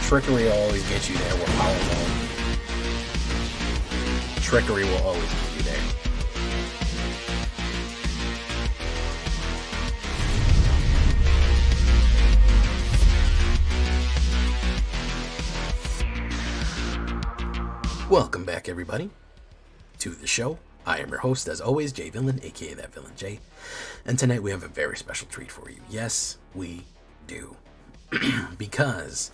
Trickery will always get you there. We're powerful. Trickery will always get you there. Welcome back, everybody, to the show. I am your host, as always, Jay Villain, aka That Villain Jay. And tonight we have a very special treat for you. Yes, we do. Because,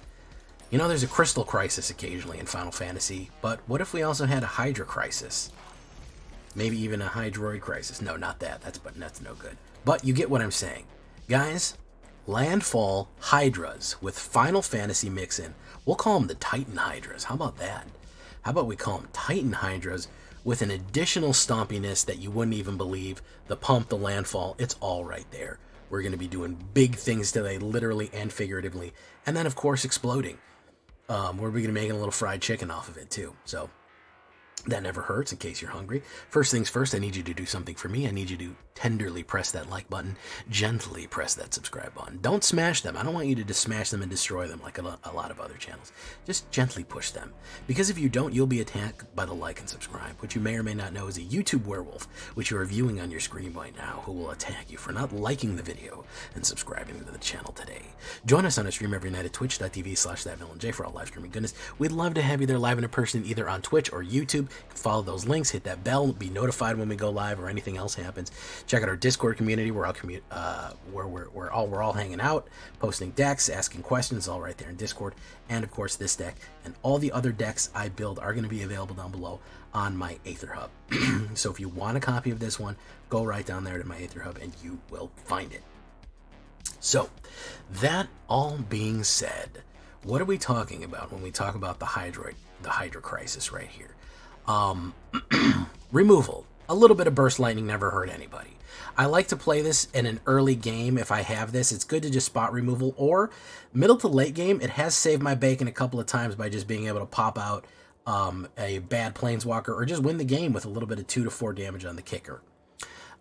you know, there's a crystal crisis occasionally in Final Fantasy, but what if we also had a Hydra crisis? Maybe even a Hydroid crisis. No, not that. That's no good. But you get what I'm saying. Guys, Landfall Hydras with Final Fantasy mix-in. We'll call them the Titan Hydras. How about that? How about we call them Titan Hydras with an additional stompiness that you wouldn't even believe? The pump, the landfall, it's all right there. We're going to be doing big things today, literally and figuratively. And then, of course, exploding. We're going to be making a little fried chicken off of it, too. So that never hurts in case you're hungry. First things first, I need you to do something for me. I need you to tenderly press that like button, gently press that subscribe button. Don't smash them. I don't want you to just smash them and destroy them like a lot of other channels. Just gently push them. Because if you don't, you'll be attacked by the like and subscribe, which you may or may not know is a YouTube werewolf, which you are viewing on your screen right now, who will attack you for not liking the video and subscribing to the channel today. Join us on a stream every night at twitch.tv/thatvillainj for all live streaming goodness. We'd love to have you there live in person, either on Twitch or YouTube. Follow those links, hit that bell, be notified when we go live or anything else happens. Check out our Discord community. We're all hanging out, posting decks, asking questions, all right there in Discord. And of course, this deck and all the other decks I build are going to be available down below on my AetherHub. So if you want a copy of this one, go right down there to my AetherHub and you will find it. So that all being said, what are we talking about when we talk about the Hydra crisis right here? Removal. A little bit of burst lightning never hurt anybody. I like to play this in an early game. If I have this, it's good to just spot removal, or middle to late game. It has saved my bacon a couple of times by just being able to pop out a bad planeswalker or just win the game with a little bit of 2 to 4 damage on the kicker.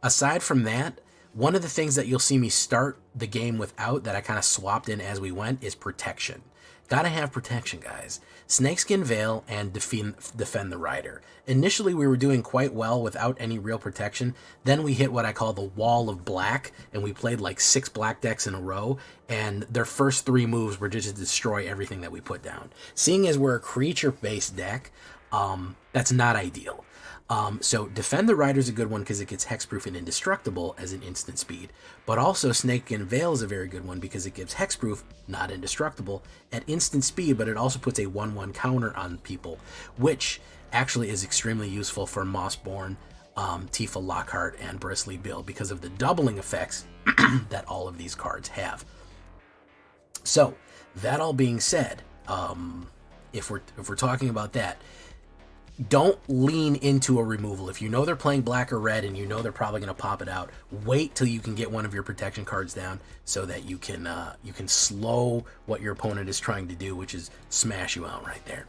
Aside from that, one of the things that you'll see me start the game without that I kind of swapped in as we went is protection. Gotta have protection, guys. Snakeskin Veil and defend the Rider. Initially, we were doing quite well without any real protection. Then we hit what I call the wall of black, and we played like 6 black decks in a row, and their first 3 moves were just to destroy everything that we put down. Seeing as we're a creature-based deck, that's not ideal. So Defend the Rider is a good one because it gets hexproof and indestructible as an instant speed, but also Snakeskin Veil is a very good one because it gives hexproof, not indestructible, at instant speed, but it also puts a 1/1 counter on people, which actually is extremely useful for Mossborn, TIfa Lockhart, and Bristly Bill because of the doubling effects that all of these cards have. So that all being said, if we're talking about that, don't lean into a removal. If you know they're playing black or red and you know they're probably going to pop it out, wait till you can get one of your protection cards down so that you can slow what your opponent is trying to do, which is smash you out right there.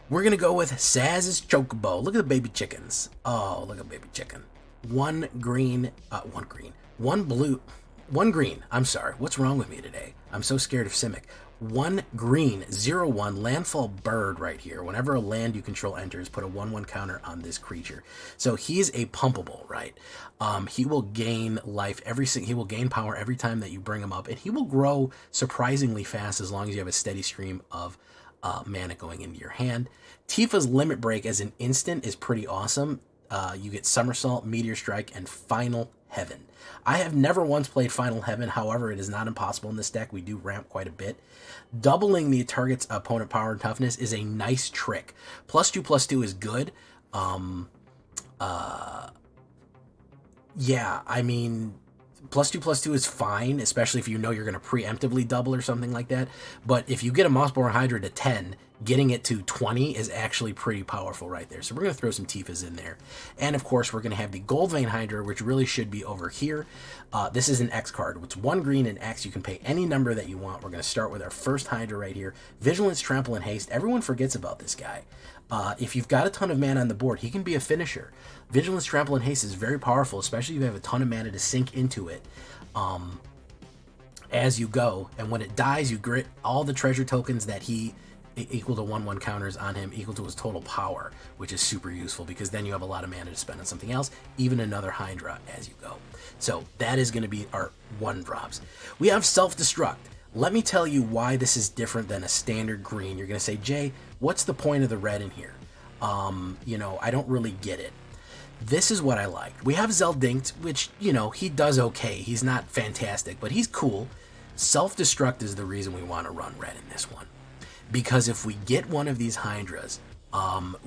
We're going to go with Saz's Chocobo. Look at the baby chickens. Oh, look at baby chicken. One green. I'm sorry. What's wrong with me today? I'm so scared of Simic. 1 green, 0/1 Landfall Bird right here. Whenever a land you control enters, put a 1/1 counter on this creature. So he's a pumpable, right? He will gain life he will gain power every time that you bring him up, and he will grow surprisingly fast as long as you have a steady stream of mana going into your hand. Tifa's Limit Break as an instant is pretty awesome. You get Somersault, Meteor Strike, and Final Heaven. I have never once played Final Heaven, however, it is not impossible in this deck. We do ramp quite a bit. Doubling the target's opponent power and toughness is a nice trick. +2/+2 is good. Yeah, I mean, +2/+2 is fine, especially if you know you're going to preemptively double or something like that. But if you get a Mossborn Hydra to 10, getting it to 20 is actually pretty powerful right there. So we're going to throw some Tifas in there. And of course, we're going to have the Goldvein Hydra, which really should be over here. This is an X card. It's 1 green and X. You can pay any number that you want. We're going to start with our first Hydra right here. Vigilance, Trample, and Haste. Everyone forgets about this guy. If you've got a ton of mana on the board, he can be a finisher. Vigilance, Trample, and Haste is very powerful, especially if you have a ton of mana to sink into it. as you go. And when it dies, you grit all the treasure tokens that he equal to 1/1 counters on him equal to his total power, which is super useful because then you have a lot of mana to spend on something else, even another Hydra as you go. So that is going to be our 1-drops. We have Self-Destruct. Let me tell you why this is different than a standard green. You're going to say, Jay, what's the point of the red in here? You know, I don't really get it. This is what I like. We have Zeldinkt, which, you know, he does okay. He's not fantastic, but he's cool. Self-Destruct is the reason we want to run red in this one. Because if we get one of these Hydras,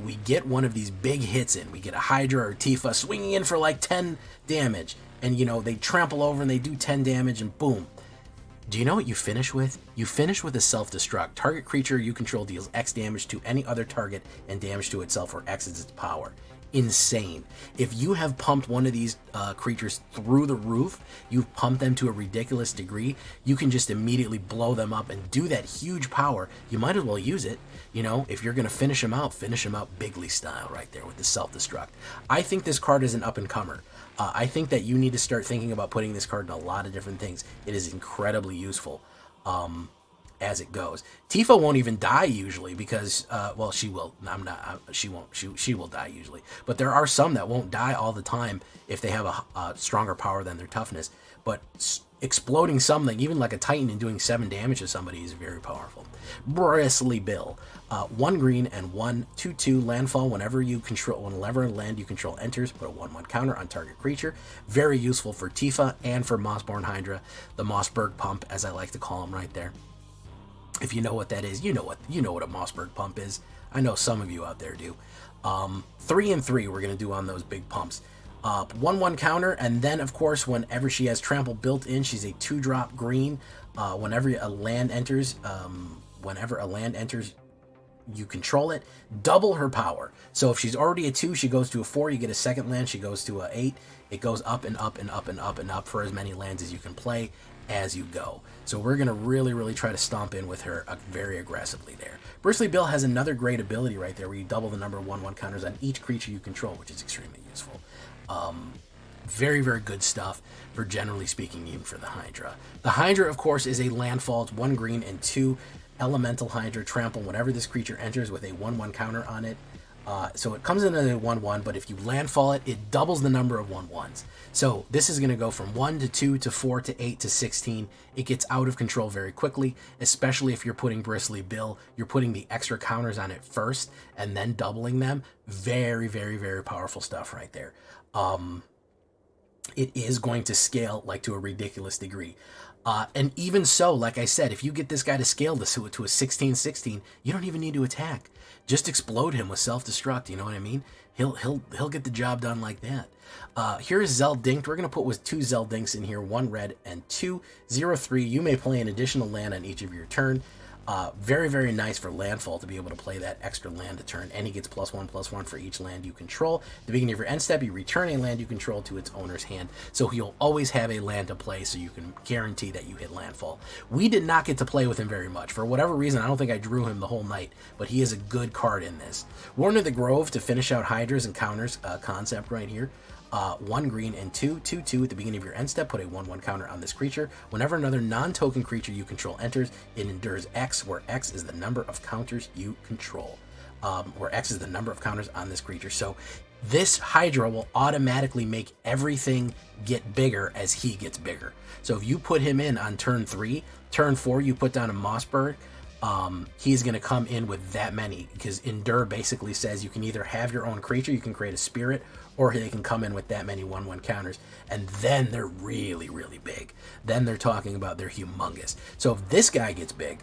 we get one of these big hits in. We get a Hydra or TIfa swinging in for like 10 damage. And, you know, they trample over and they do 10 damage and boom. Do you know what you finish with? You finish with a Self-Destruct. Target creature you control deals X damage to any other target and damage to itself where X is its power. Insane. If you have pumped one of these creatures through the roof, you've pumped them to a ridiculous degree, you can just immediately blow them up and do that huge power. You might as well use it. You know, if you're going to finish them out bigly style right there with the Self-Destruct. I think this card is an up-and-comer. I think that you need to start thinking about putting this card in a lot of different things. It is incredibly useful as it goes. TIfa won't even die usually because, well, she will. She won't. She will die usually. But there are some that won't die all the time if they have a stronger power than their toughness. But exploding something, even like a Titan, and doing 7 damage to somebody is very powerful. Bristly Bill. 1 green and 1 2/2 landfall. Whenever a land you control enters, put a 1/1 counter on target creature. Very useful for TIfa and for Mossborn Hydra, the Mossberg pump, as I like to call him right there. If you know what that is, you know what a Mossberg pump is. I know some of you out there do. 3 and 3 we're gonna do on those big pumps. 1/1 counter, and then of course whenever she has trample built in, she's a 2-drop green. Whenever a land enters, you control it, double her power. So if she's already a 2, she goes to a 4, you get a second land, she goes to a 8. It goes up and up and up and up and up for as many lands as you can play as you go. So we're going to really try to stomp in with her very aggressively there. Bristly Bill has another great ability right there where you double the number of 1/1 counters on each creature you control, which is extremely useful. Very good stuff for, generally speaking, even for the Hydra. The Hydra, of course, is a landfall. It's 1 green and 2 elemental Hydra. Trample whenever this creature enters with a 1/1 counter on it. So it comes in as a 1/1, but if you landfall it, it doubles the number of 1/1s. So this is going to go from 1 to 2 to 4 to 8 to 16. It gets out of control very quickly, especially if you're putting Bristly Bill. You're putting the extra counters on it first and then doubling them. Very powerful stuff right there. It is going to scale like to a ridiculous degree. And even so, like I said, if you get this guy to scale this to a 16/16, you don't even need to attack. Just explode him with Self-Destruct, you know what I mean? He'll get the job done like that. Here's Zeldinkt. We're going to put with 2 Zeldinkts in here, 1 red and 2 0/3. You may play an additional land on each of your turn. Very nice for landfall to be able to play that extra land a turn, and he gets +1/+1 for each land you control. At the beginning of your end step, you return a land you control to its owner's hand, so he'll always have a land to play, so you can guarantee that you hit landfall. We did not get to play with him very much. For whatever reason, I don't think I drew him the whole night, but he is a good card in this. Warden of the Grove to finish out Hydras and counters concept right here. 1 green and 2 2/2 at the beginning of your end step. Put a 1/1 counter on this creature. Whenever another non-token creature you control enters, it endures X, where X is the number of counters you control. Where X is the number of counters on this creature. So this Hydra will automatically make everything get bigger as he gets bigger. So if you put him in on turn 3, turn 4 you put down a Mossberg, he's going to come in with that many, because Endure basically says you can either have your own creature, you can create a spirit, or they can come in with that many 1/1 counters, and then they're really big. Then they're talking about they're humongous. So if this guy gets big,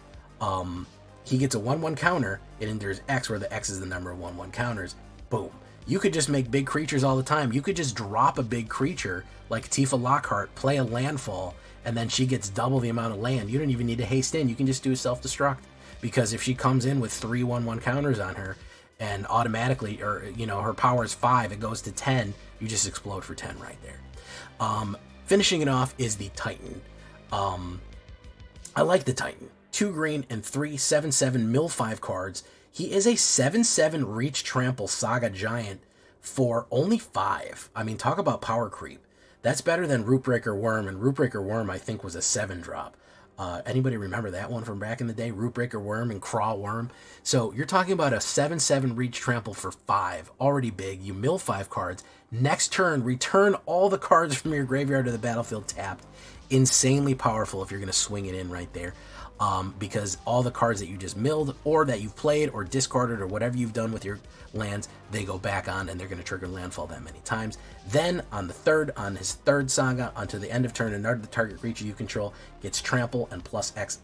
he gets a 1/1 counter, it endures X, where the X is the number of 1/1 counters. Boom. You could just make big creatures all the time. You could just drop a big creature like TIfa Lockhart, play a landfall, and then she gets double the amount of land. You don't even need to haste in. You can just do a Self-Destruct, because if she comes in with 3 1/1 counters on her, and automatically, or you know, her power is 5, it goes to 10, you just explode for 10 right there. Finishing it off is the Titan. I like the Titan. 2 green and 3 7/7 mill 5 cards. He is a 7/7 reach trample saga giant for only 5. I mean, talk about power creep. That's better than Rootbreaker Worm, and Rootbreaker Worm I think was a 7-drop. Anybody remember that one from back in the day? Rootbreaker Worm and Crawl Worm. So you're talking about a 7/7 reach trample for 5. Already big. You mill 5 cards. Next turn, return all the cards from your graveyard to the battlefield tapped. Insanely powerful if you're going to swing it in right there. Because all the cards that you just milled or that you've played or discarded or whatever you've done with your lands, they go back on and they're going to trigger landfall that many times. Then on his third saga, until the end of turn, another target creature you control gets trample and +X,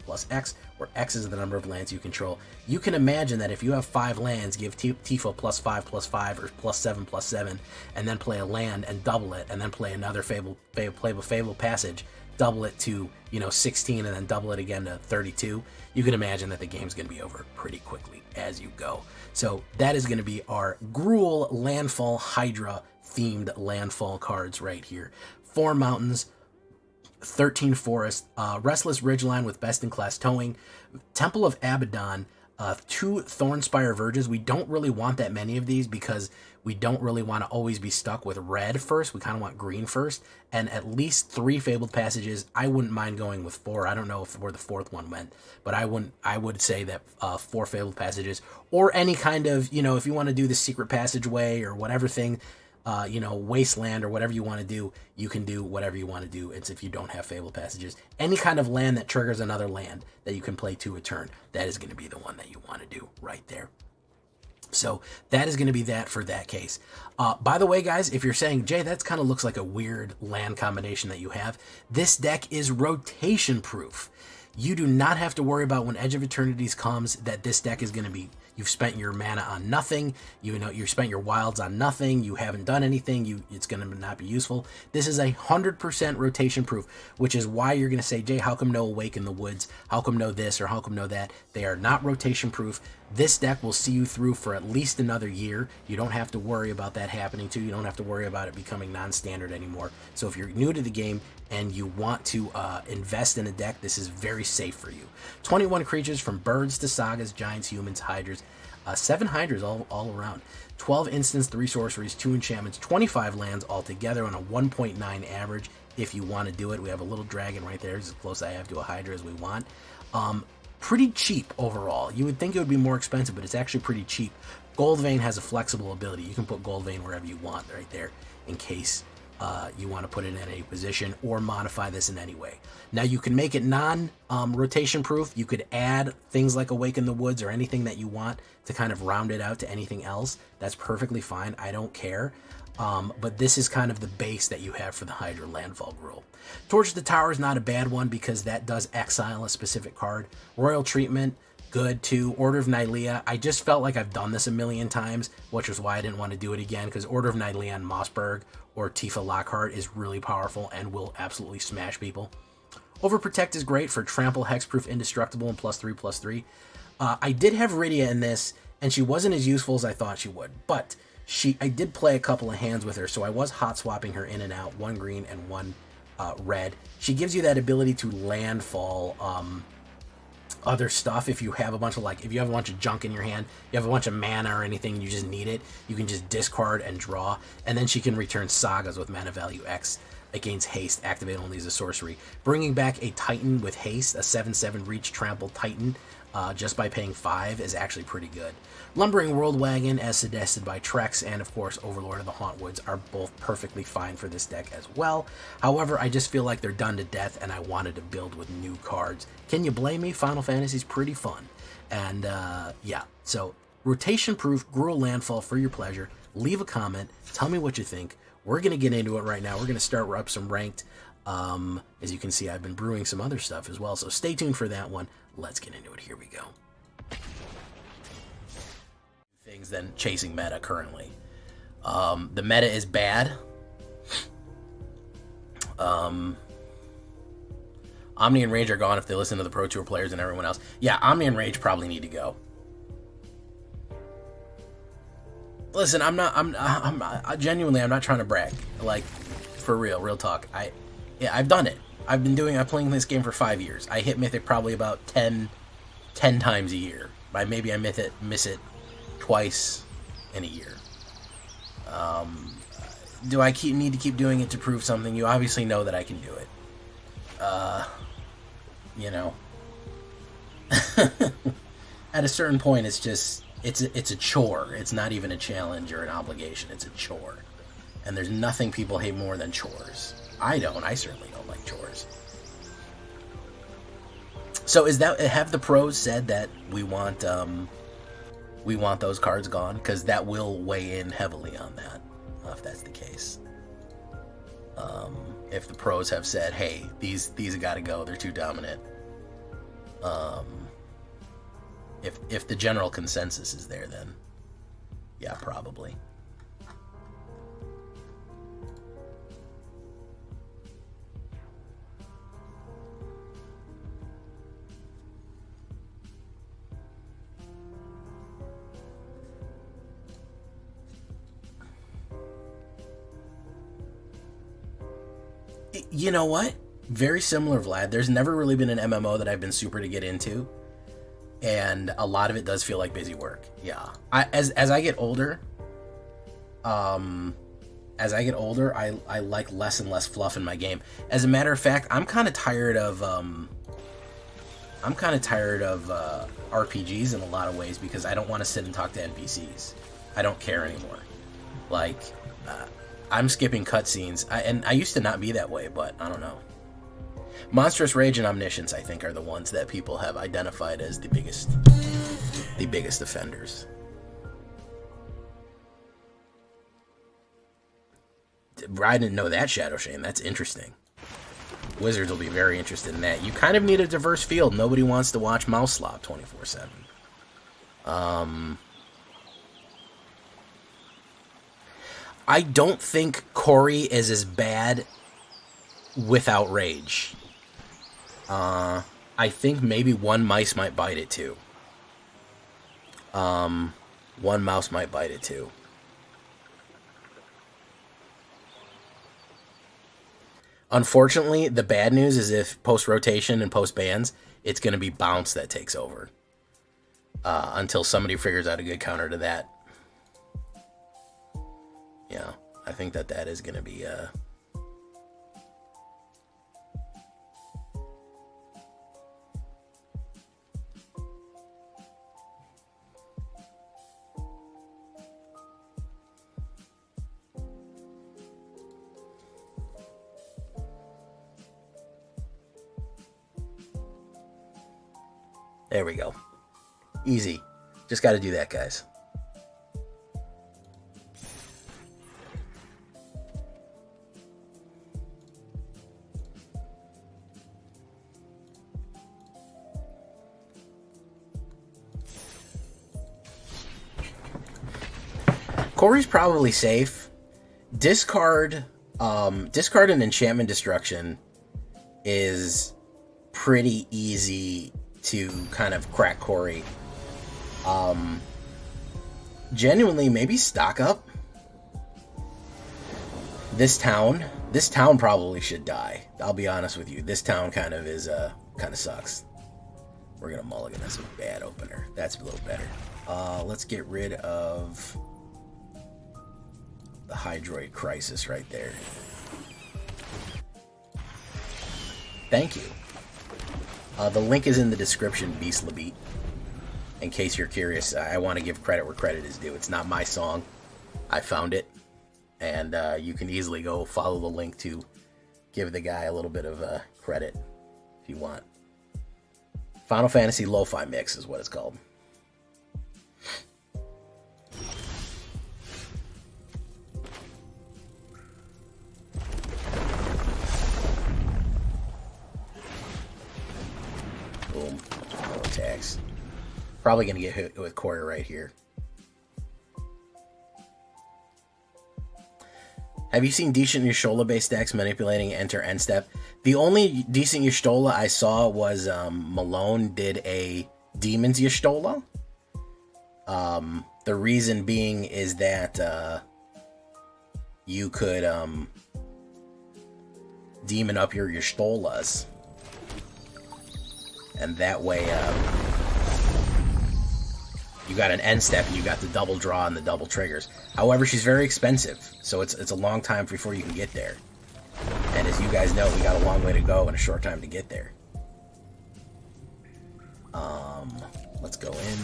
where X is the number of lands you control. You can imagine that if you have 5 lands, give TIFA +5/+5 or +7/+7, and then play a land and double it, and then play another Fable Passage, double it to 16 and then double it again to 32, you can imagine that the game's going to be over pretty quickly as you go. So that is going to be our Gruul Landfall Hydra themed landfall cards right here. 4 mountains, 13 forests, Restless Ridgeline with best in class towing, Temple of Abaddon, 2 Thornspire Verges. We don't really want that many of these because we don't really want to always be stuck with red first. We kind of want green first, and at least 3 Fabled Passages. I wouldn't mind going with 4. I don't know where the 4th one went, but I would say that 4 Fabled Passages, or any kind of, if you want to do the secret passageway or whatever thing, Wasteland or whatever you want to do, you can do whatever you want to do. It's if you don't have Fabled Passages. Any kind of land that triggers another land that you can play 2 a turn, that is going to be the one that you want to do right there. So that is going to be that for that case. By the way, guys, if you're saying, Jay, that kind of looks like a weird land combination that you have, this deck is rotation proof. You do not have to worry about when Edge of Eternities comes that this deck is going to be, you've spent your mana on nothing, you spent your wilds on nothing, you haven't done anything, it's going to not be useful. This is 100% rotation proof, which is why you're going to say, Jay, how come no Awake in the Woods? How come no this or how come no that? They are not rotation proof. This deck will see you through for at least another year. You don't have to worry about that happening too. You don't have to worry about it becoming non-standard anymore. So if you're new to the game and you want to invest in a deck, this is very safe for you. 21 creatures from birds to sagas, giants, humans, hydras. 7 hydras all around. 12 instants, 3 sorceries, 2 enchantments, 25 lands altogether on a 1.9 average if you want to do it. We have a little dragon right there. It's as close I have to a hydra as we want. Pretty cheap overall. You would think it would be more expensive, but it's actually pretty cheap. Goldvein has a flexible ability. You can put Goldvein wherever you want right there in case you want to put it in any position or modify this in any way. Now you can make it non-rotation proof. You could add things like Awake in the Woods or anything that you want to kind of round it out to anything else. That's perfectly fine. I don't care. But this is kind of the base that you have for the Hydra Landfall Gruul. Torch the Tower is not a bad one because that does exile a specific card. Royal Treatment, good too. Order of Nylea, I just felt like I've done this a million times, which is why I didn't want to do it again, because Order of Nylea on Mossberg or TIFA Lockhart is really powerful and will absolutely smash people. Overprotect is great for Trample, Hexproof, Indestructible, and +3/+3. I did have Rydia in this, and she wasn't as useful as I thought she would, but I did play a couple of hands with her, so I was hot swapping her in and out, 1 green and 1 red. She gives you that ability to landfall other stuff. If you have a bunch of if you have a bunch of junk in your hand, you have a bunch of mana or anything, and you just need it, you can just discard and draw, and then she can return sagas with mana value X. It gains haste, activate only as a sorcery. Bringing back a Titan with haste, a 7/7 reach trample Titan, just by paying 5 is actually pretty good. Lumbering Worldwagon, as suggested by Trex, and of course Overlord of the Hauntwoods are both perfectly fine for this deck as well. However, I just feel like they're done to death and I wanted to build with new cards. Can you blame me? Final Fantasy's pretty fun. And yeah, so rotation proof Gruul Landfall for your pleasure. Leave a comment, tell me what you think. We're going to get into it right now. We're going to start up some ranked. As you can see, I've been brewing some other stuff as well, so stay tuned for that one. Let's get into it. Here we go. Things than chasing meta currently. The meta is bad. Omni and Rage are gone if they listen to the Pro Tour players and everyone else. Yeah, Omni and Rage probably need to go. Listen, I'm genuinely, I'm not trying to brag. Like, for real talk. I've done it. I'm playing this game for 5 years. I hit Mythic probably about 10 times a year. Maybe I miss it twice in a year. Do I need to keep doing it to prove something? You obviously know that I can do it. you know. At a certain point, it's just, it's a chore. It's not even a challenge or an obligation. It's a chore. And there's nothing people hate more than chores. I don't. I certainly don't like chores. So have the pros said that we want those cards gone? Because that will weigh in heavily on that, if that's the case. If the pros have said, hey, these have got to go, they're too dominant. If the general consensus is there, then yeah, probably. You know what? Very similar, Vlad. There's never really been an MMO that I've been super to get into, and a lot of it does feel like busy work. Yeah, as I get older, I like less and less fluff in my game. As a matter of fact, I'm kind of tired of RPGs in a lot of ways, because I don't want to sit and talk to NPCs. I don't care anymore. Like, I'm skipping cutscenes, and I used to not be that way, but I don't know. Monstrous Rage and Omniscience, I think, are the ones that people have identified as the biggest offenders. I didn't know that, Shadow Shane. That's interesting. Wizards will be very interested in that. You kind of need a diverse field. Nobody wants to watch mouse slop 24/7. I don't think Corey is as bad without rage. I think maybe one mice might bite it too. One mouse might bite it too. Unfortunately, the bad news is if post-rotation and post-bans, it's going to be bounce that takes over. Until somebody figures out a good counter to that. Yeah, I think that is going to be... There we go. Easy. Just got to do that, guys. Corey's probably safe. Discard an enchantment destruction is pretty easy to kind of crack Corey. Genuinely, maybe stock up. This town probably should die. I'll be honest with you. This town kind of sucks. We're gonna mulligan. That's a bad opener. That's a little better. Let's get rid of the Hydroid Crisis right there. Thank you. The link is in the description, Beast Labit. In case you're curious, I want to give credit where credit is due. It's not my song. I found it. And you can easily go follow the link to give the guy a little bit of credit if you want. Final Fantasy Lo-Fi Mix is what it's called. Boom. No attacks. Probably going to get hit with Corey right here. Have you seen decent Y'shtola-based decks manipulating enter end step? The only decent Y'shtola I saw was Malone did a Demon's Y'shtola. The reason being is that you could demon up your Y'shtolas. And that way you got an end step and you got the double draw and the double triggers. However, she's very expensive, so it's a long time before you can get there. And as you guys know, we got a long way to go and a short time to get there. Let's go in.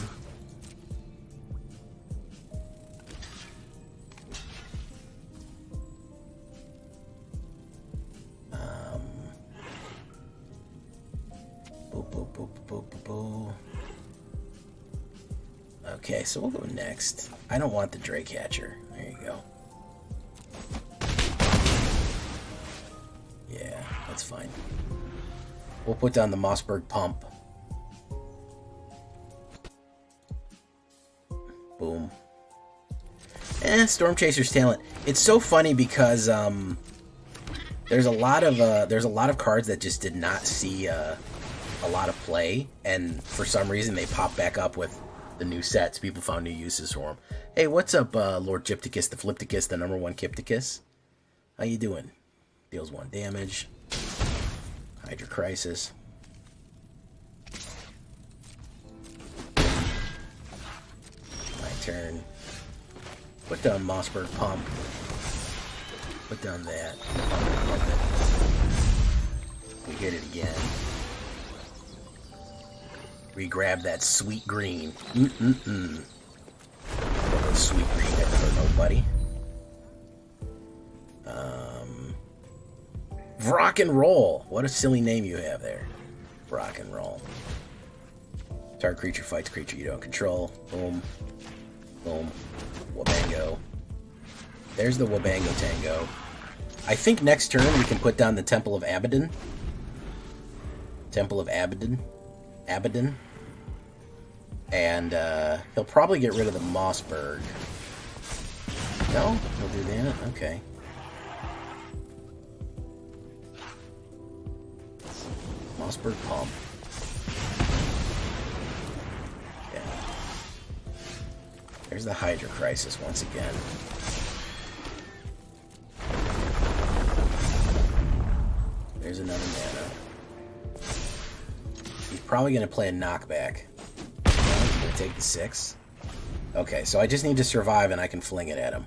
Okay, so we'll go next. I don't want the Drake Hatcher. There you go. Yeah, that's fine. We'll put down the Mossberg Pump. Boom. Storm Chaser's talent. It's so funny because there's a lot of cards that just did not see a lot of play, and for some reason they pop back up with the new sets. People found new uses for them. Hey, what's up, Lord Gypticus, the Flipticus, the #1 Kipticus? How you doing? Deals 1 damage. Hydra Crisis. My turn. Put down Mossberg Pump. Put down that. We hit it again. Re-grab that sweet green. Sweet green never hurt nobody. Rock and Roll. What a silly name you have there. Rock and Roll. Target creature fights creature you don't control. Boom. Boom. Wabango. There's the Wabango Tango. I think next turn we can put down the Temple of Abaddon. Temple of Abaddon. Abaddon. And he'll probably get rid of the Mossberg. No? He'll do that? Okay. Mossberg Pump. Yeah. There's the Hydra Crisis once again. There's another mana. He's probably going to play a knockback. He's going to take the 6. Okay, so I just need to survive and I can fling it at him.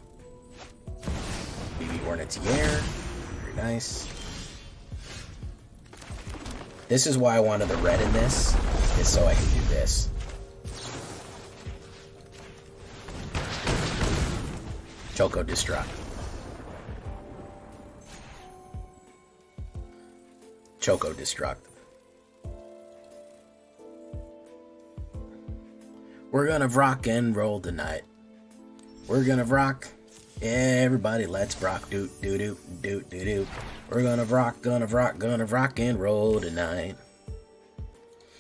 BB Ornitier. Very nice. This is why I wanted the red in this, is so I can do this. Choco Destruct. Choco Destruct. We're gonna rock and roll tonight. We're gonna rock. Everybody, let's rock. Doot, doot, doot, doot, doot, doot. We're gonna rock and roll tonight.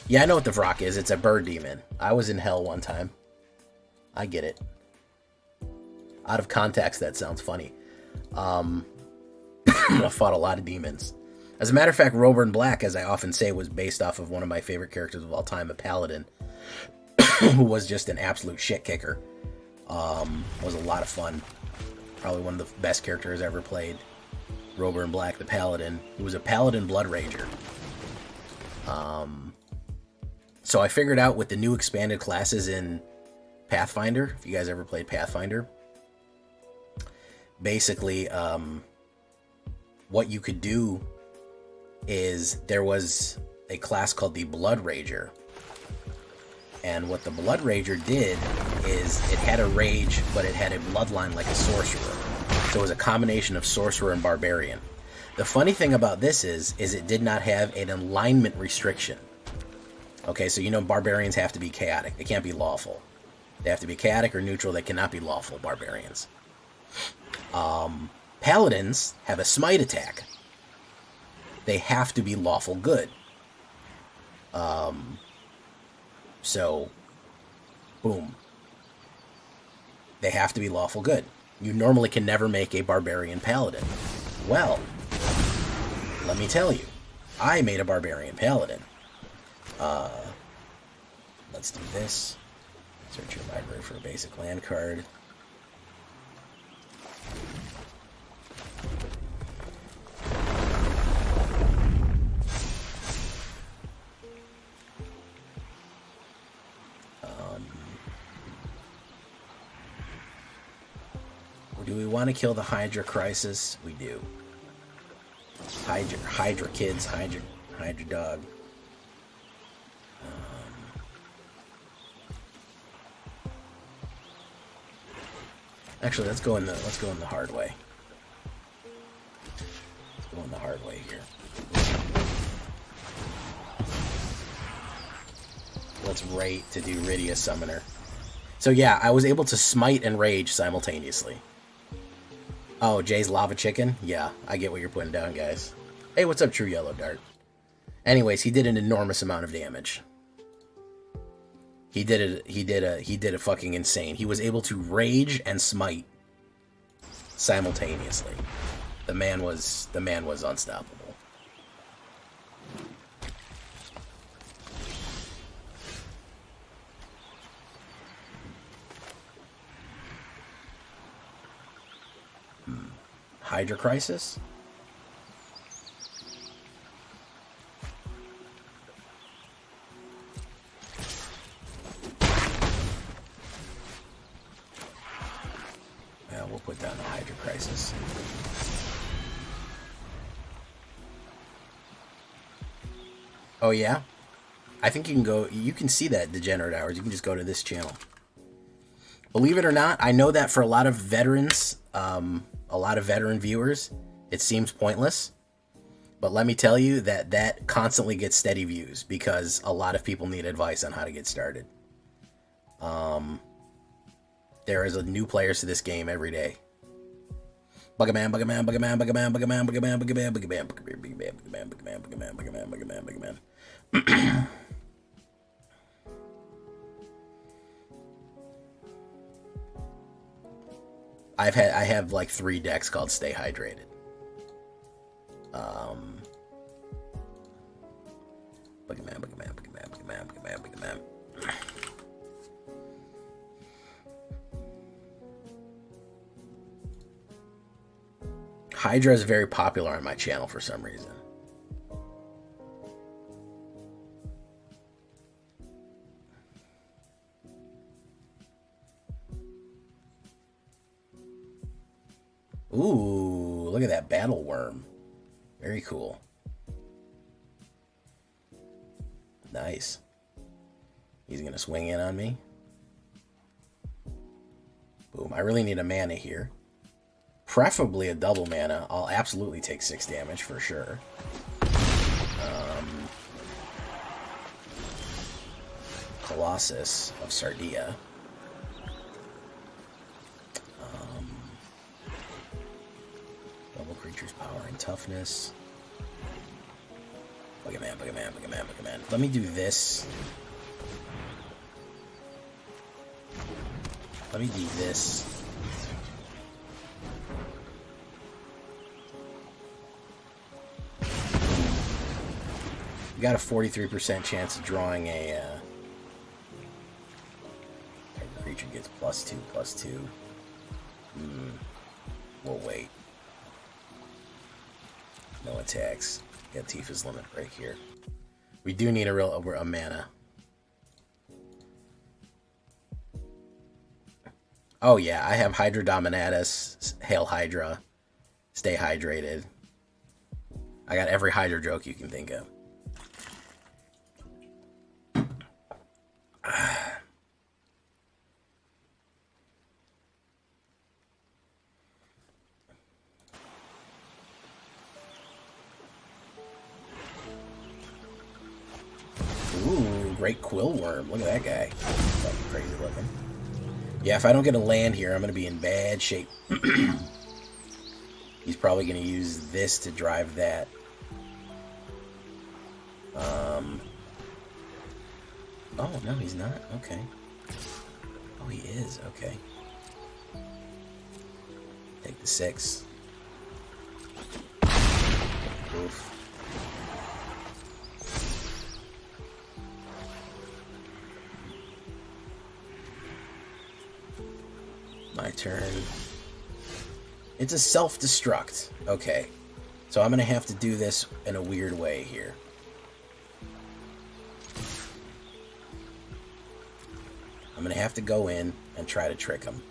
Yeah, I know what the Vrock is. It's a bird demon. I was in hell one time. I get it. Out of context, that sounds funny. I fought a lot of demons. As a matter of fact, Roburn Black, as I often say, was based off of one of my favorite characters of all time, a paladin, who was just an absolute shit kicker. Was a lot of fun. Probably one of the best characters ever played. Roburn Black, the paladin, who was a paladin blood rager. So I figured out with the new expanded classes in Pathfinder, if you guys ever played Pathfinder, basically what you could do is there was a class called the Blood Rager. And what the Blood Rager did is it had a rage, but it had a bloodline like a sorcerer. So it was a combination of sorcerer and barbarian. The funny thing about this is it did not have an alignment restriction. Okay, so you know barbarians have to be chaotic. They can't be lawful. They have to be chaotic or neutral. They cannot be lawful barbarians. Paladins have a smite attack. They have to be lawful good. So, boom. They have to be lawful good. You normally can never make a barbarian paladin. Well, let me tell you, I made a barbarian paladin. Let's do this. Search your library for a basic land card. Do we want to kill the Hydra Crisis? We do. Hydra kids, Hydra dog. Actually, let's go in the hard way. Let's go in the hard way here. Let's rate to do Rydia Summoner. So yeah, I was able to smite and rage simultaneously. Oh, Jay's Lava Chicken? Yeah, I get what you're putting down, guys. Hey, what's up, True Yellow Dart? Anyways, he did an enormous amount of damage. He did it fucking insane. He was able to rage and smite simultaneously. The man was unstoppable. Hydra Crisis? Well, we'll put down the Hydra Crisis. Oh yeah? I think you can see that Degenerate Hours. You can just go to this channel. Believe it or not, I know that for a lot of veterans, a lot of veteran viewers, it seems pointless. But let me tell you that constantly gets steady views because a lot of people need advice on how to get started. There is a new players to this game every day. Buggerman, Buggerman, Buggerman, Buggerman, Buggerman, Buggerman, Buggerman, Buggerman, Buggerman, Buggerman, Buggerman, Buggerman, Buggerman, Buggerman, Buggerman. I have like 3 decks called Stay Hydrated. Buggerman, Buggerman, Buggerman, Buggerman, Buggerman, Buggerman. Hydra is very popular on my channel for some reason. Ooh, look at that battle worm. Very cool. Nice. He's gonna swing in on me. Boom. I really need a mana here. Preferably a double mana. I'll absolutely take 6 damage for sure. Colossus of Sardia. Double creature's power and toughness. Buggerman, Buggerman, Buggerman, Buggerman. Let me do this. Let me do this. You got a 43% chance of drawing a creature gets +2/+2. We'll wait. No attacks. Got Tifa's limit break here. We do need a mana. Oh yeah, I have Hydra Dominatus, Hail Hydra, Stay Hydrated. I got every Hydra joke you can think of. Ooh, great Quill Worm. Look at that guy. Fucking crazy looking. Yeah, if I don't get a land here, I'm going to be in bad shape. He's probably going to use this to drive that. Oh, no, he's not. Okay. Oh, he is. Okay. Take the 6. Oof. My turn. It's a self-destruct. Okay. So I'm going to have to do this in a weird way here. I'm going to have to go in and try to trick him.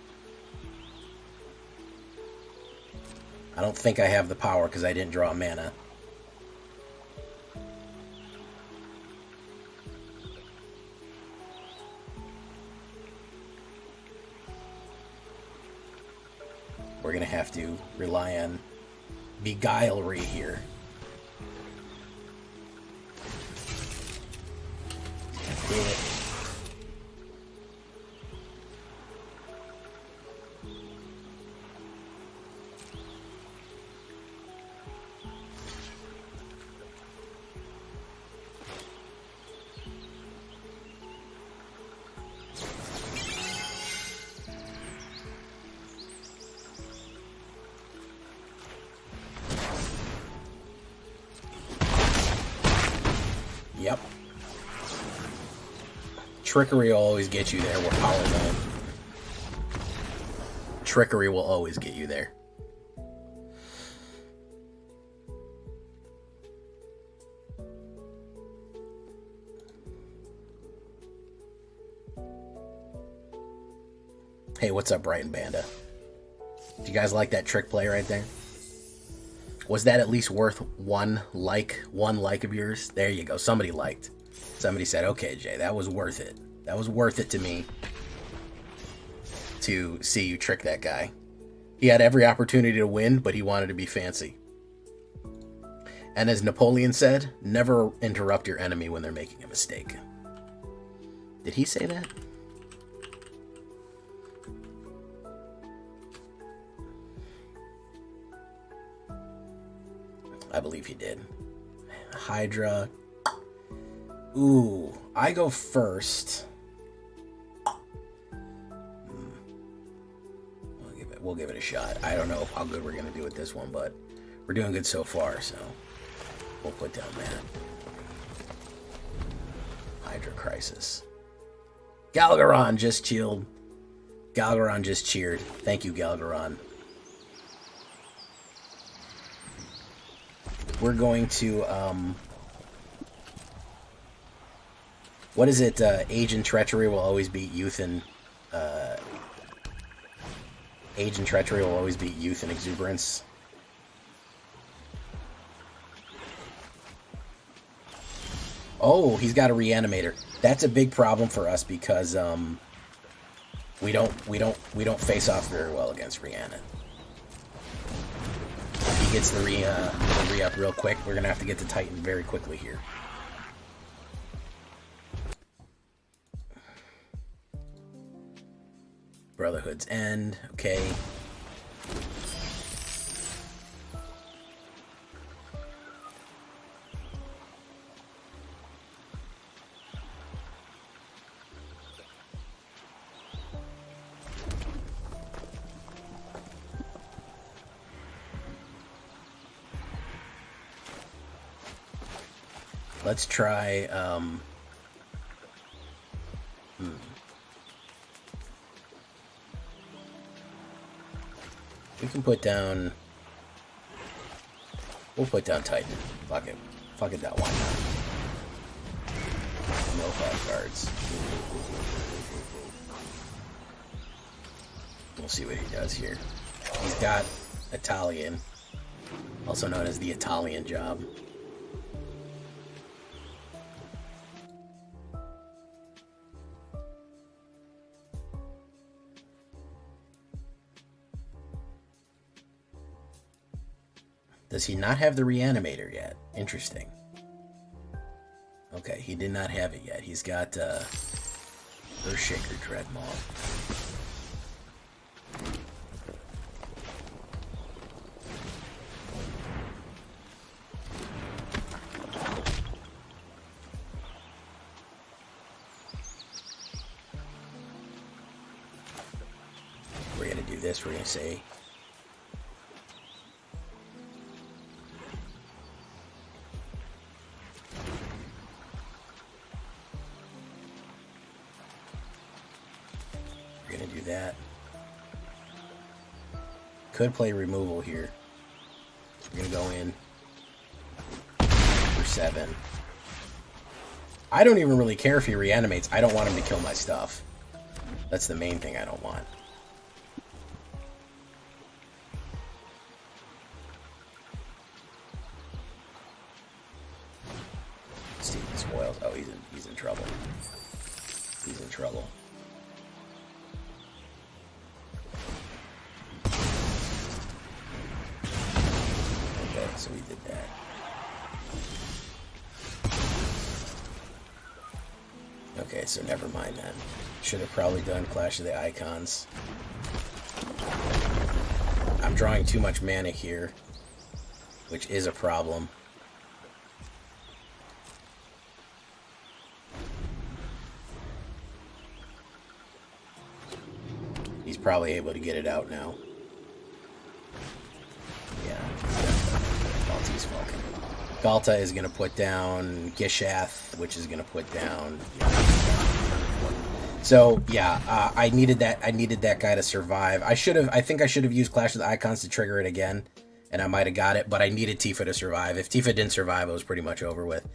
I don't think I have the power because I didn't draw mana. we're going to have to rely on beguilery here. Do it. Yep. Trickery will always get you there. We're power down. Trickery will always get you there. Hey, what's up, Brighton Banda? Do you guys like that trick play right there? Was that at least worth one like of yours? There you go. Somebody liked. Somebody said, okay, Jay, that was worth it. That was worth it to me to see you trick that guy. He had every opportunity to win, but he wanted to be fancy. And as Napoleon said, never interrupt your enemy when they're making a mistake. Did he say that? I believe he did. Hydra. Ooh, I go first. We'll give it a shot. I don't know how good we're gonna do with this one, but we're doing good so far, so we'll put down that. Hydra Crisis. Galgaron just chilled. Galgaron just cheered. Thank you, Galgaron. We're going to, what is it? Age and treachery will always beat youth and, age and treachery will always beat youth and exuberance. Oh, he's got a reanimator. That's a big problem for us because, we don't face off very well against Rihanna. He gets the re-up real quick. We're gonna have to get to Titan very quickly here. Brotherhood's End. Okay. Let's try, we can put down, we'll put down Titan. Fuck it. Fuck it down. Why not? No five cards. We'll see what he does here. He's got Italian, also known as the Italian job. Does he not have the reanimator yet? Interesting. Okay, he did not have it yet. He's got Earthshaker Dreadmaw. We're gonna do this. We're gonna say that. Could play removal here. We're gonna go in for 7. I don't even really care if he reanimates. I don't want him to kill my stuff. That's the main thing I don't want. Steven spoils. Oh, he's in trouble. He's in trouble. So we did that. Okay, so never mind then. Should have probably done Clash of the Icons. I'm drawing too much mana here, which is a problem. He's probably able to get it out now. Yeah, Galta's Vulcan. Galta is going to put down Gishath, which is going to put down... So yeah, I needed that guy to survive. I think I should have used Clash of the Icons to trigger it again, and I might have got it. But I needed TIfa to survive. If TIfa didn't survive, it was pretty much over with.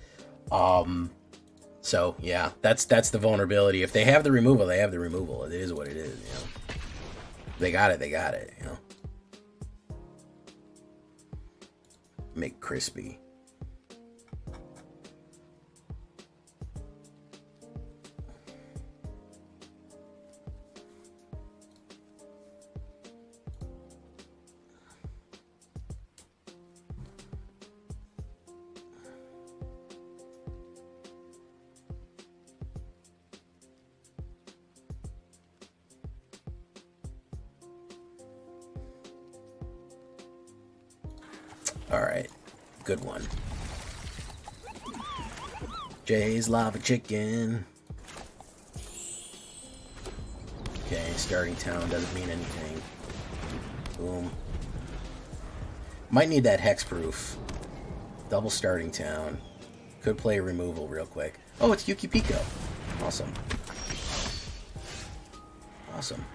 So yeah, that's the vulnerability. If they have the removal, they have the removal. It is what it is. You know, they got it. They got it. You know, make crispy. Alright, good one. Jay's Lava Chicken. Okay, starting town doesn't mean anything. Boom. Might need that hexproof. Double starting town. Could play removal real quick. Oh, it's Yuki Pico. Awesome. Awesome.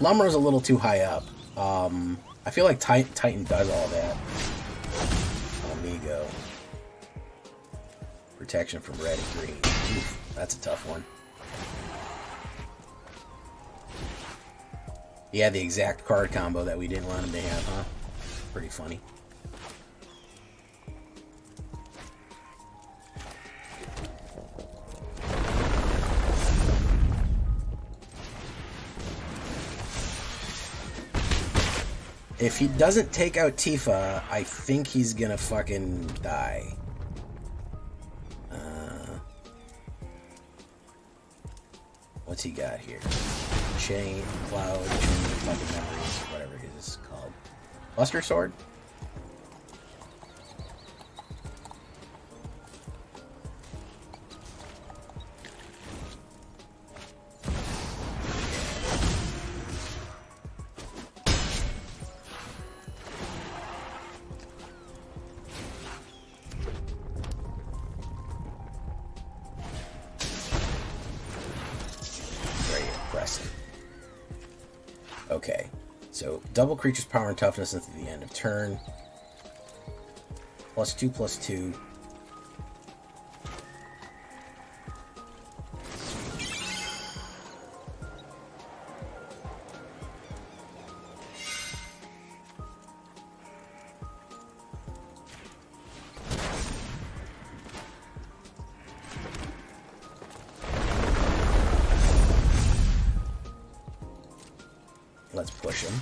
Lumber's a little too high up. I feel like Titan does all that. Amigo. Protection from red and green. Oof, that's a tough one. He had the exact card combo that we didn't want him to have, huh? Pretty funny. If he doesn't take out TIFA, I think he's gonna fucking die. What's he got here? Chain, Cloud, Chain of Fucking Memories, whatever it is called. Buster Sword? Okay, so double creature's power and toughness until the end of turn. +2/+2. Let's push him.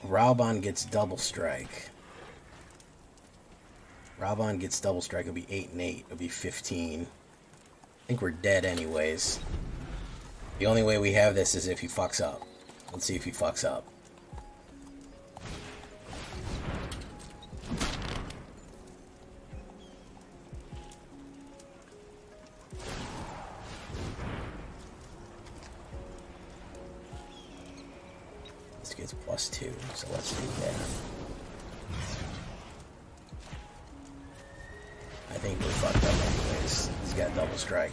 Raubon gets double strike. Raubon gets double strike. It'll be 8 and 8. It'll be 15. I think we're dead anyways. The only way we have this is if he fucks up. Let's see if he fucks up. it's +2, so let's do that. I think we're fucked up anyways. He's got double strike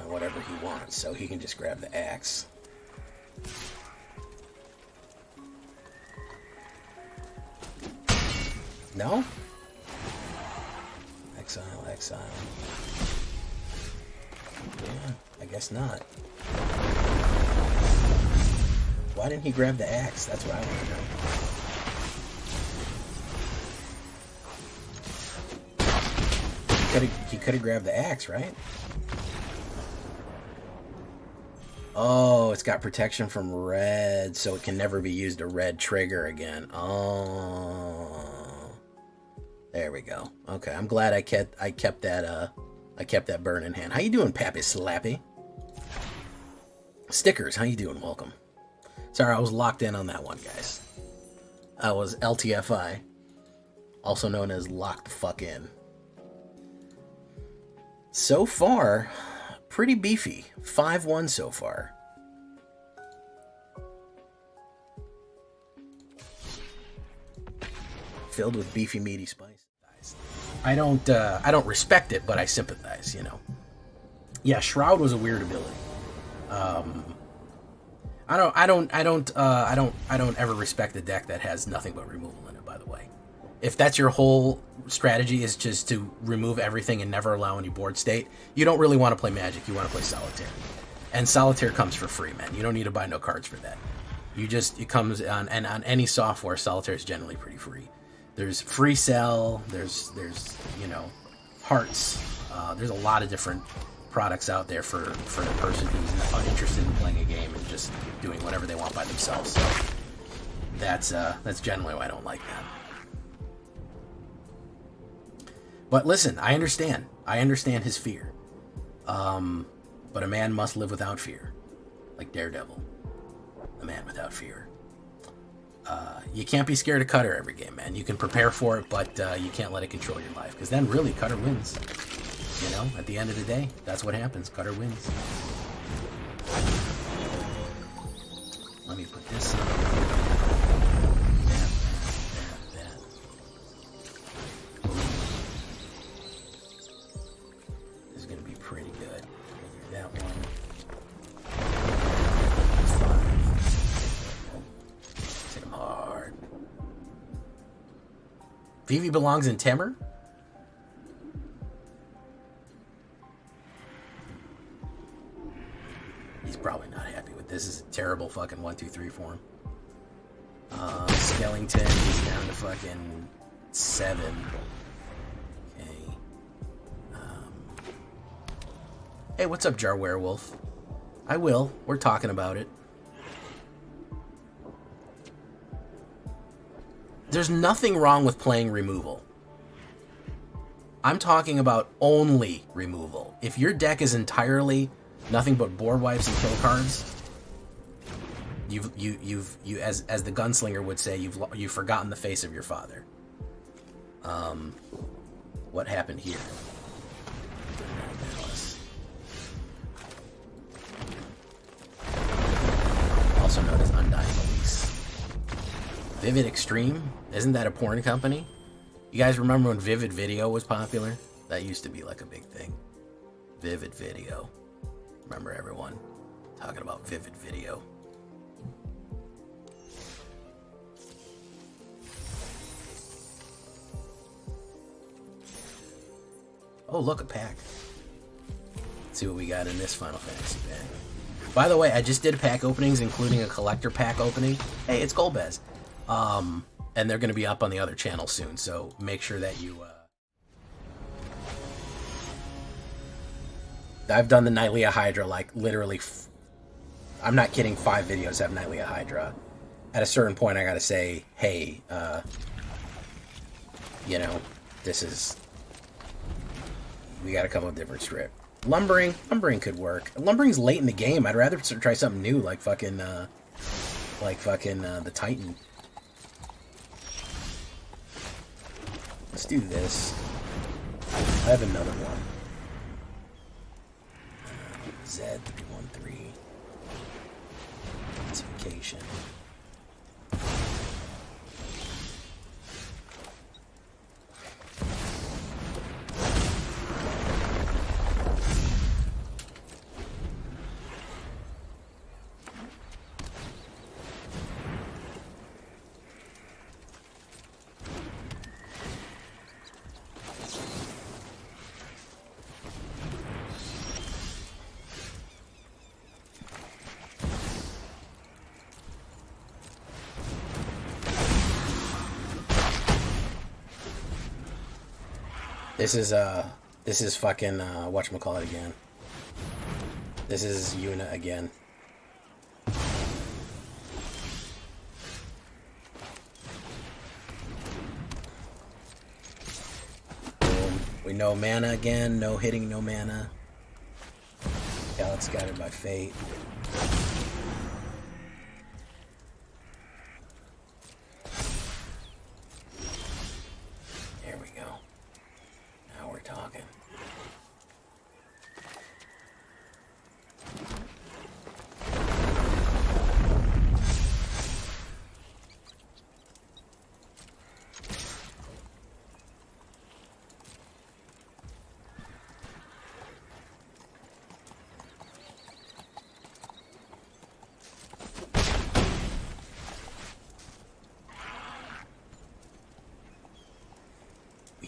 on whatever he wants, so he can just grab the axe. No? Exile, exile. Yeah, I guess not. Why didn't he grab the axe? That's what I want to know. He could have grabbed the axe, right? Oh, it's got protection from red, so it can never be used a red trigger again. Oh, there we go. Okay, I'm glad I kept that burn in hand. How you doing, Pappy Slappy? Stickers, how you doing? Welcome. Sorry, I was locked in on that one, guys. I was LTFI, also known as locked the fuck in. So far, pretty beefy. 5-1 so far. Filled with beefy, meaty spice. I don't respect it, but I sympathize, you know. Yeah, Shroud was a weird ability. I don't ever respect a deck that has nothing but removal in it, by the way. If that's your whole strategy is just to remove everything and never allow any board state, you don't really want to play Magic, you want to play Solitaire. And Solitaire comes for free, man. You don't need to buy no cards for that. It comes on, and on any software, Solitaire is generally pretty free. There's Free Cell, there's you know, Hearts. There's a lot of different products out there for the person who's uninterested in playing a game and just doing whatever they want by themselves. So that's generally why I don't like that. But listen, I understand his fear. But a man must live without fear, like Daredevil, a man without fear. You can't be scared of Cutter every game, man. You can prepare for it, but you can't let it control your life, because then really Cutter wins. You know, at the end of the day, that's what happens. Cutter wins. Let me put this in. That. This is going to be pretty good. That one. 5. Hit him hard. Vivi belongs in Timur? He's probably not happy with this. This is a terrible fucking 1-2-3 for him. Skellington, he's down to fucking 7. Okay. Hey, what's up, Jar Werewolf? I will. We're talking about it. There's nothing wrong with playing removal. I'm talking about only removal. If your deck is entirely nothing but board wipes and kill cards, you as the gunslinger would say, you've forgotten the face of your father. What happened here? Also known as Undying Elise. Vivid Extreme? Isn't that a porn company? You guys remember when Vivid Video was popular? That used to be like a big thing. Vivid Video. Remember everyone talking about Vivid Video. Oh, look, a pack. Let's see what we got in this Final Fantasy pack. By the way, I just did pack openings, including a collector pack opening. Hey, it's Golbez. And they're going to be up on the other channel soon, so make sure that you... I've done the Nightly Hydra, like, literally... I'm not kidding, 5 videos have Nightly Hydra. At a certain point, I gotta say, hey, you know, this is... We gotta come up with a different strip. Lumbering could work. Lumbering's late in the game. I'd rather try something new, like fucking, the Titan. Let's do this. I have another one. Z313. Intensification. This is fucking whatchamacallit again. This is Yuna again. Boom. We know mana again, no hitting, no mana. Galaxy Scattered by Fate. There we go. Now we're talking.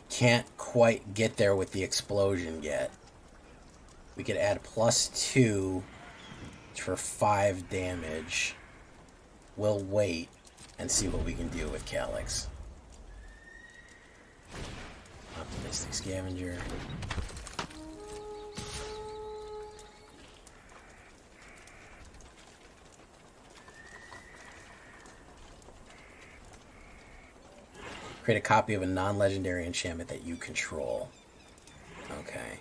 Can't quite get there with the explosion yet. We could add +2 for 5 damage. We'll wait and see what we can do with Calyx. Optimistic Scavenger. Create a copy of a non-legendary enchantment that you control. Okay.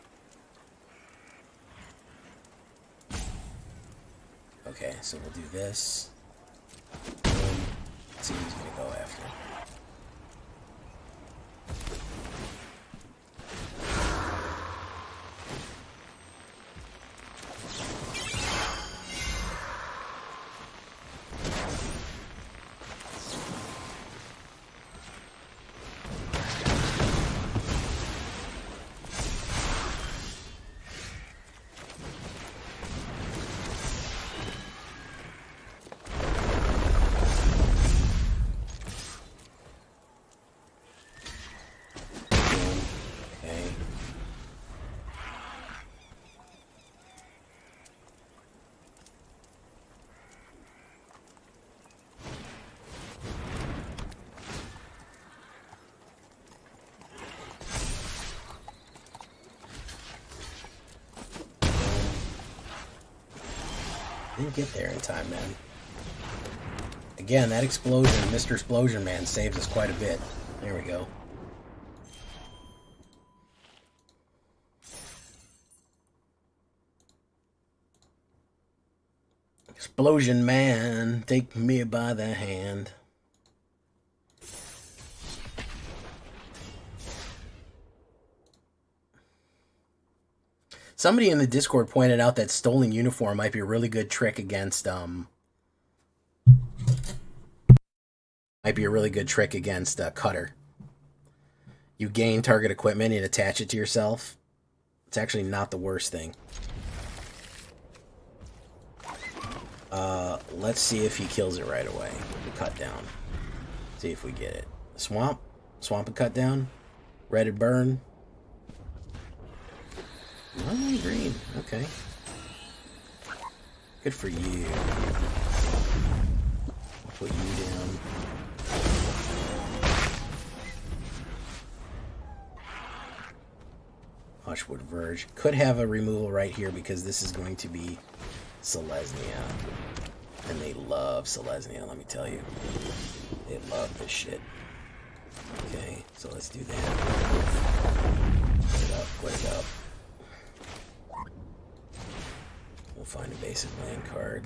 Okay, so we'll do this. Boom. Let's see who he's gonna go after. Didn't get there in time, man. Again, that explosion, Mr. Explosion Man, saves us quite a bit. There we go. Explosion Man, take me by the hand. Somebody in the Discord pointed out that Stolen Uniform might be a really good trick against Cutter. You gain target equipment and attach it to yourself. It's actually not the worst thing. Let's see if he kills it right away. Cut down. See if we get it. Swamp and cut down. Red and burn. Oh, green. Okay. Good for you. Put you down. Hushwood Verge. Could have a removal right here because this is going to be Selesnya. And they love Selesnya, let me tell you. They love this shit. Okay, so let's do that. Put it up, put it up. We'll find a basic land card.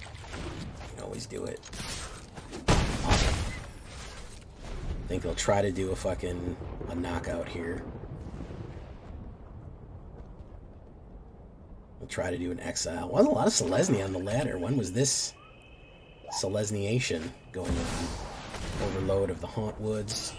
You can always do it. I think they'll try to do a knockout here. We'll try to do an exile. Wasn't a lot of Selesnya on the ladder. When was this Selesniation going on? Overload of the Haunt Woods.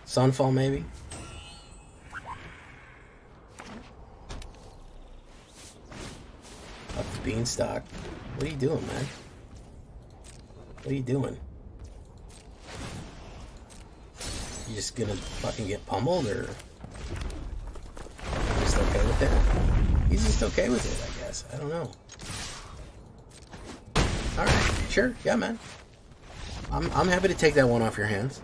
Sunfall, maybe? Beanstalk. What are you doing, man? What are you doing? You just gonna fucking get pummeled, or you just okay with it? He's just okay with it, I guess. I don't know. Alright, sure, yeah, man. I'm happy to take that one off your hands.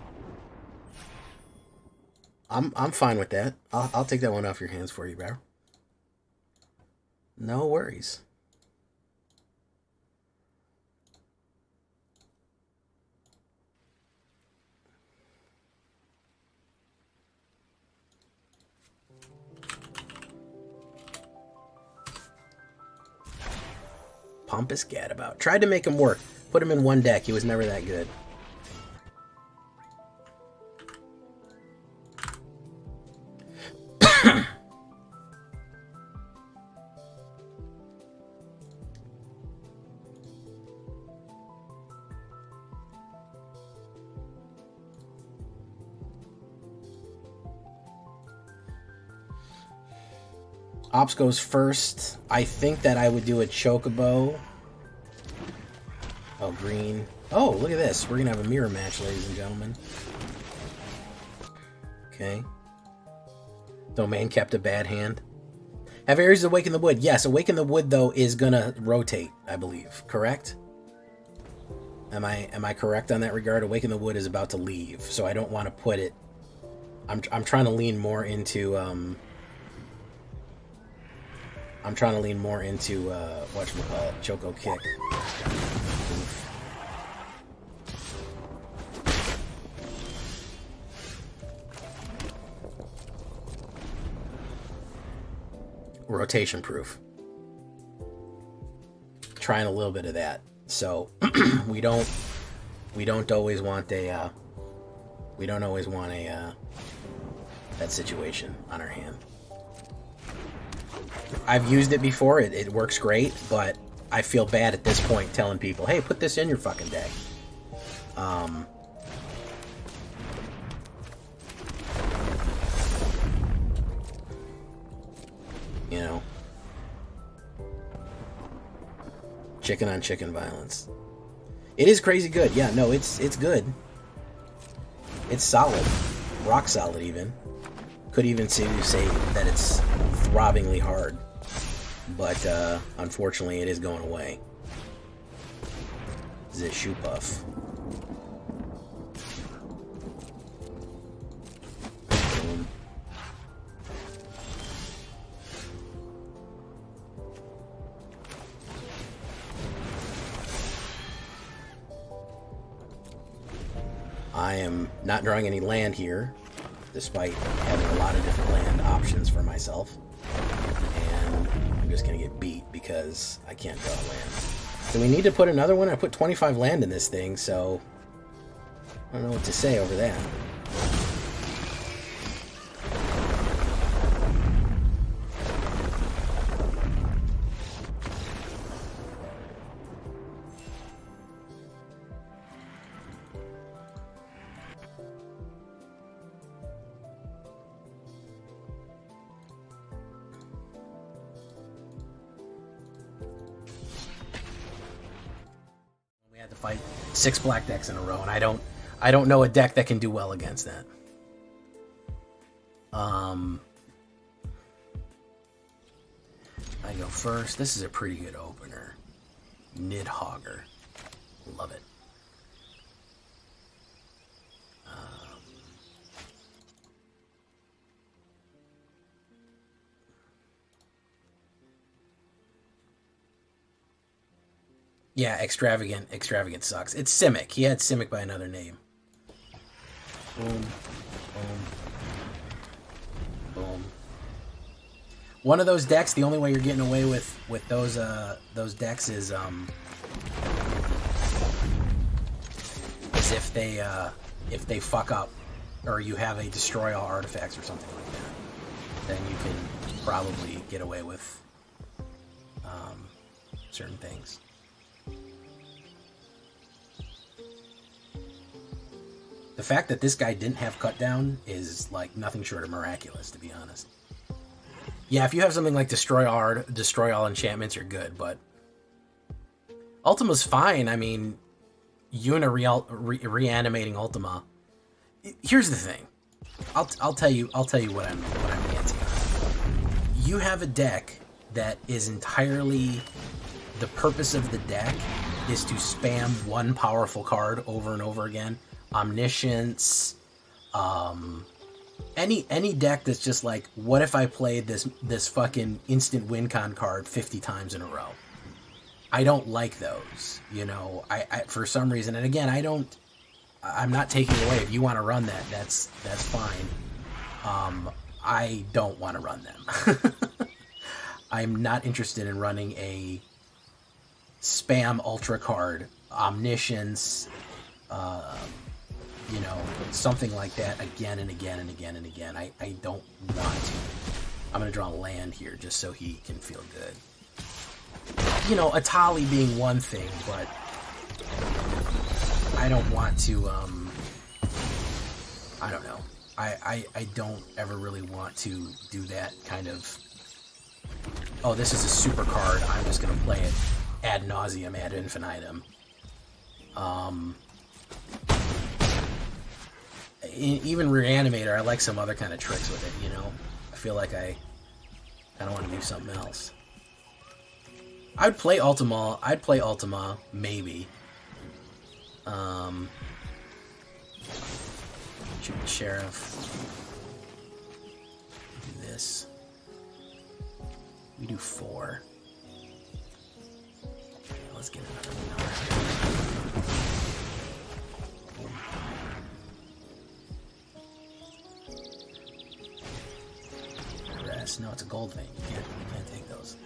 I'm fine with that. I'll take that one off your hands for you, bro. No worries. Pompous Gadabout. Tried to make him work. Put him in one deck. He was never that good. Ops goes first. I think that I would do a Chocobo. Oh, green. Oh, look at this. We're going to have a mirror match, ladies and gentlemen. Okay. Domain kept a bad hand. Have Ares Awaken the Wood. Yes, Awaken the Wood, though, is going to rotate, I believe. Correct? Am I correct on that regard? Awaken the Wood is about to leave, so I don't want to put it... I'm trying to lean more into... I'm trying to lean more into, whatchamacallit, Choco Kick. Rotation proof. Trying a little bit of that. So, we don't always want a, that situation on our hand. I've used it before, it works great, but I feel bad at this point telling people, hey, put this in your fucking deck. You know. Chicken on chicken violence. It is crazy good. Yeah, no, it's good. It's solid. Rock solid, even. Could even say that it's throbbingly hard. But, unfortunately, it is going away. Is it Shoe Puff? Boom. I am not drawing any land here, despite having a lot of different land options for myself. And I'm just going to get beat because I can't draw land. Do we need to put another one? I put 25 land in this thing, so I don't know what to say over that. To fight 6 black decks in a row, and I don't know a deck that can do well against that. I go first. This is a pretty good opener. Nidhogger. Love it. Yeah, Extravagant. Extravagant sucks. It's Simic. He had Simic by another name. Boom. Boom. Boom. One of those decks, the only way you're getting away with those decks is if they fuck up, or you have a destroy all artifacts or something like that. Then you can probably get away with certain things. The fact that this guy didn't have cut down is like nothing short of miraculous, to be honest. Yeah, if you have something like destroy all enchantments, you're good, but Ultima's fine. I mean, reanimating Ultima. Here's the thing. I'll tell you what I'm anti on. You have a deck that is entirely, the purpose of the deck is to spam one powerful card over and over again. Omniscience, any deck that's just like, what if I played this fucking instant win con card 50 times in a row? I don't like those, you know. I for some reason, and again, I'm not taking away. If you want to run that, that's fine. I don't want to run them. I'm not interested in running a spam ultra card, omniscience, you know, something like that again and again and again and again. I don't want to. I'm going to draw land here just so he can feel good. You know, Atali being one thing, but I don't want to, I don't know. I don't ever really want to do that kind of, oh, this is a super card, I'm just going to play it ad nauseum, ad infinitum. Even Reanimator, I like some other kind of tricks with it, you know? I feel like I kind of want to do something else. I'd play Ultima, maybe. Shoot the Sheriff. Do this. We do 4. Let's get another one. Rest. No, it's a gold vein. You can't take those.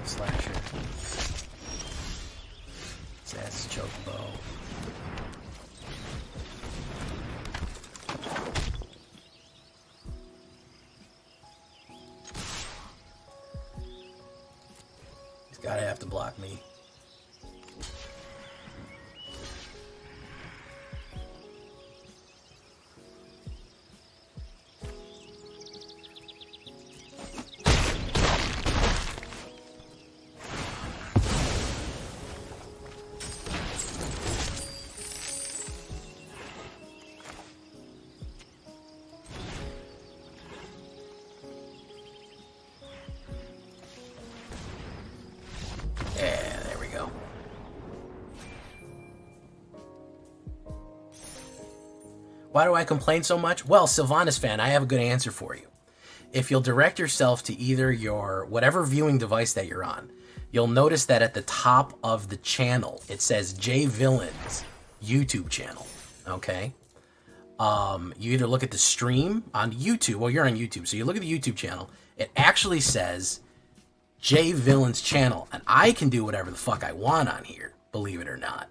Slasher. Sass Chocobo. He's gotta have to block me. Why do I complain so much? Well, Sylvanas fan, I have a good answer for you. If you'll direct yourself to either your whatever viewing device that you're on, you'll notice that at the top of the channel, it says J Villain's YouTube channel, okay? You either look at the stream on YouTube, well, you're on YouTube, so you look at the YouTube channel, it actually says J Villain's channel, and I can do whatever the fuck I want on here, believe it or not.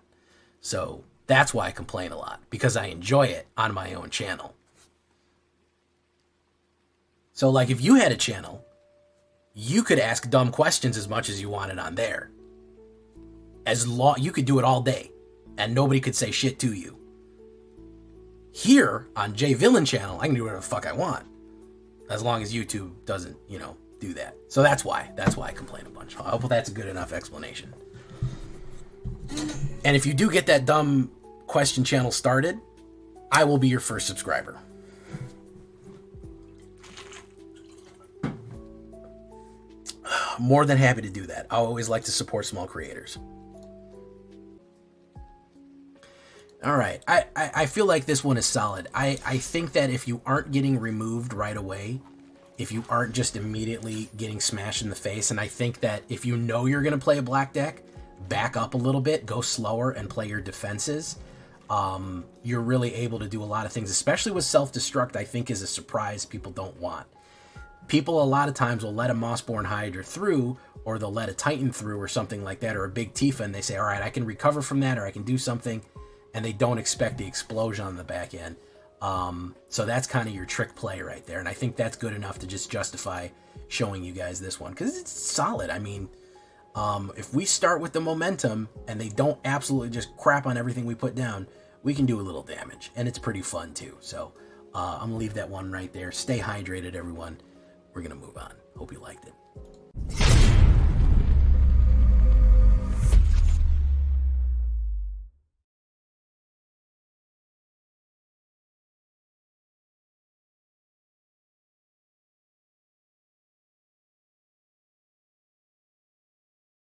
So that's why I complain a lot, because I enjoy it on my own channel. So, like, if you had a channel, you could ask dumb questions as much as you wanted on there. You could do it all day, and nobody could say shit to you. Here, on J Villain channel, I can do whatever the fuck I want, as long as YouTube doesn't, you know, do that. So that's why I complain a bunch. I hope that's a good enough explanation. And if you do get that dumb question channel started, I will be your first subscriber. More than happy to do that. I always like to support small creators. All right, I feel like this one is solid. I think that if you aren't getting removed right away, if you aren't just immediately getting smashed in the face, and I think that if you know you're going to play a black deck, back up a little bit, go slower, and play your defenses. You're really able to do a lot of things, especially with self-destruct. I think is a surprise people don't want. People a lot of times will let a Mossborn Hydra through, or they'll let a Titan through, or something like that, or a big TIFA, and they say, all right, I can recover from that, or I can do something, and they don't expect the explosion on the back end. So that's kind of your trick play right there. And I think that's good enough to just justify showing you guys this one, because it's solid. I mean, if we start with the momentum and they don't absolutely just crap on everything we put down, we can do a little damage, and it's pretty fun too. So I'm gonna leave that one right there. Stay hydrated, everyone. We're gonna move on. Hope you liked it.